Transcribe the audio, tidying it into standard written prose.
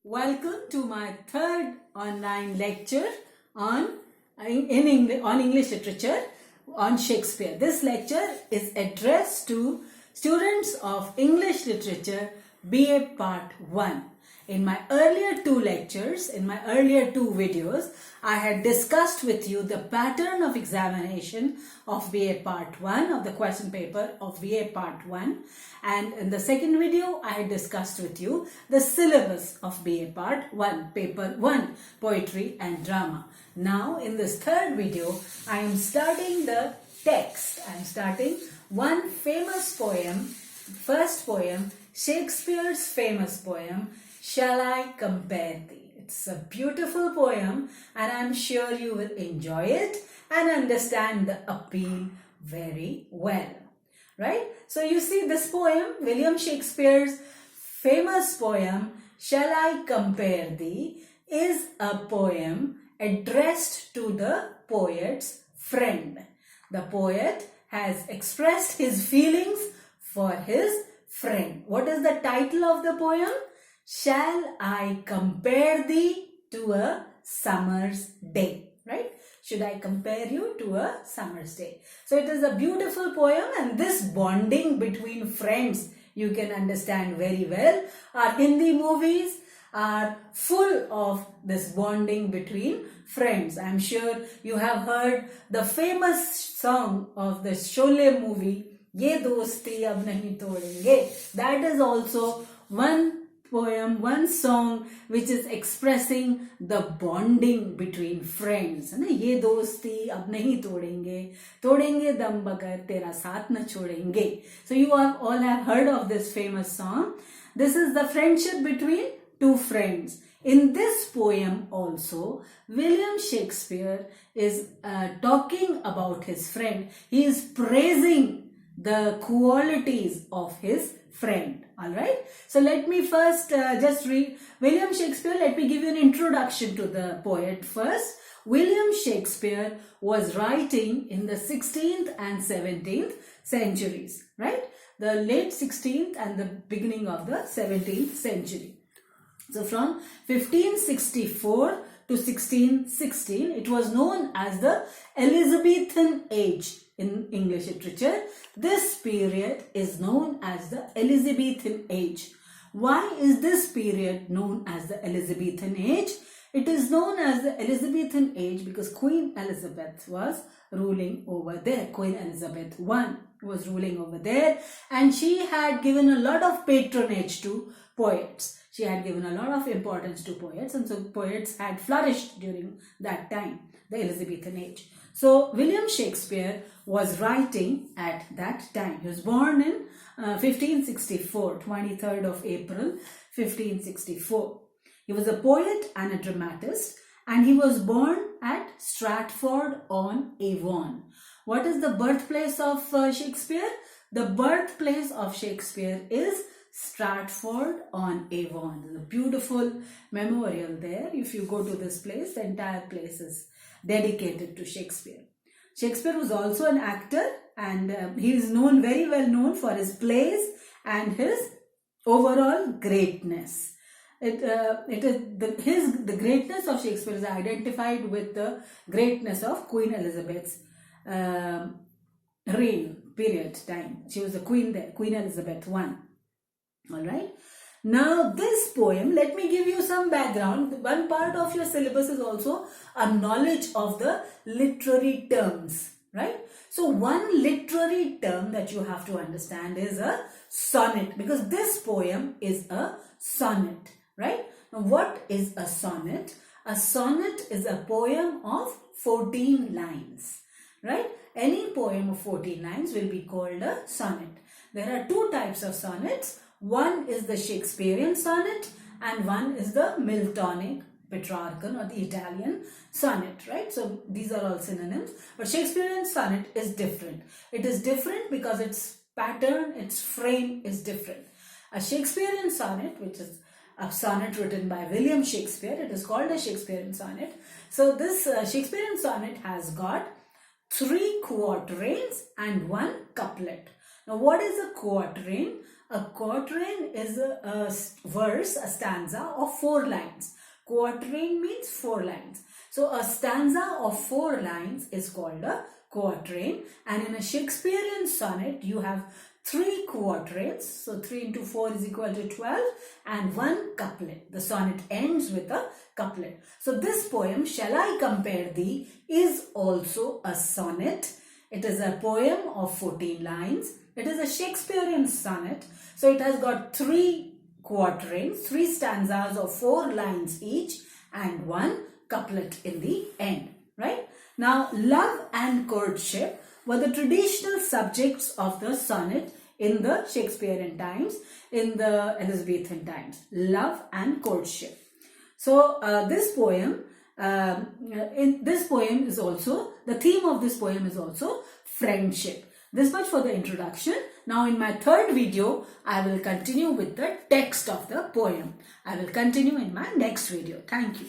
Welcome to my third online lecture on English literature on Shakespeare. This lecture is addressed to students of English literature BA Part 1. In my earlier two lectures, in my earlier two videos, I had discussed with you the pattern of examination of BA Part 1, of the question paper of BA Part 1. And in the second video, I had discussed with you the syllabus of BA Part 1, Paper 1, Poetry and Drama. Now, in this third video, I am starting the text. I am starting one famous poem, first poem, Shakespeare's famous poem, Shall I Compare Thee? It's a beautiful poem and I'm sure you will enjoy it and understand the appeal very well. Right? So you see this poem, William Shakespeare's famous poem, Shall I Compare Thee, is a poem addressed to the poet's friend. The poet has expressed his feelings for his friend. What is the title of the poem? Shall I compare thee to a summer's day, right? Should I compare you to a summer's day? So it is a beautiful poem, and this bonding between friends you can understand very well. Our Hindi movies are full of this bonding between friends. I'm sure you have heard the famous song of the Sholay movie, Ye Dosti Ab Nahi Todenge. That is also one poem, one song which is expressing the bonding between friends. Ye dosti ab nahi todenge, todenge dam bagar tera saath na chodenge. So you all have heard of this famous song. This is the friendship between two friends. In this poem also, William Shakespeare is talking about his friend. He is praising the qualities of his friend. Alright, so let me first just read William Shakespeare. Let me give you an introduction to the poet first. William Shakespeare was writing in the 16th and 17th centuries, right? The late 16th and the beginning of the 17th century. So from 1564 to 1616, it was known as the Elizabethan age in English literature. This period is known as the Elizabethan age. Why is this period known as the Elizabethan age? It is known as the Elizabethan age because Queen Elizabeth was ruling over there. Queen Elizabeth I was ruling over there, and she had given a lot of patronage to poets. She had given a lot of importance to poets, and so poets had flourished during that time, the Elizabethan age. So William Shakespeare was writing at that time. He was born in 1564, 23rd of April, 1564. He was a poet and a dramatist, and he was born at Stratford-on-Avon. What is the birthplace of Shakespeare? The birthplace of Shakespeare is Stratford-on-Avon. There's a beautiful memorial there. If you go to this place, the entire place is dedicated to Shakespeare. Shakespeare was also an actor, and he is very well known for his plays and his overall greatness. The greatness of Shakespeare is identified with the greatness of Queen Elizabeth's reign period time. She was the queen there, Queen Elizabeth I. Alright. Now this poem, let me give you some background. One part of your syllabus is also a knowledge of the literary terms, right? So one literary term that you have to understand is a sonnet, because this poem is a sonnet, right? Now what is a sonnet? A sonnet is a poem of 14 lines, right? Any poem of 14 lines will be called a sonnet. There are two types of sonnets. One is the Shakespearean sonnet and one is the Miltonic, Petrarchan, or the Italian sonnet, right? So these are all synonyms, but Shakespearean sonnet is different. It is different because its pattern, its frame is different. A Shakespearean sonnet, which is a sonnet written by William Shakespeare, it is called a Shakespearean sonnet. So this Shakespearean sonnet has got 3 quatrains and 1 couplet. Now what is a quatrain? A quatrain is a verse, a stanza of 4 lines. Quatrain means 4 lines. So a stanza of 4 lines is called a quatrain, and in a Shakespearean sonnet you have 3 quatrains. So 3 into 4 is equal to 12, and 1 couplet. The sonnet ends with a couplet. So this poem, Shall I Compare Thee, is also a sonnet. It is a poem of 14 lines. It is a Shakespearean sonnet. So it has got 3 quatrains, 3 stanzas of 4 lines each, and 1 couplet in the end, right? Now, love and courtship were the traditional subjects of the sonnet in the Shakespearean times, in the Elizabethan times. Love and courtship. So, this poem is also, the theme of this poem is also friendship. This much for the introduction. Now in my third video, I will continue with the text of the poem. I will continue in my next video. Thank you.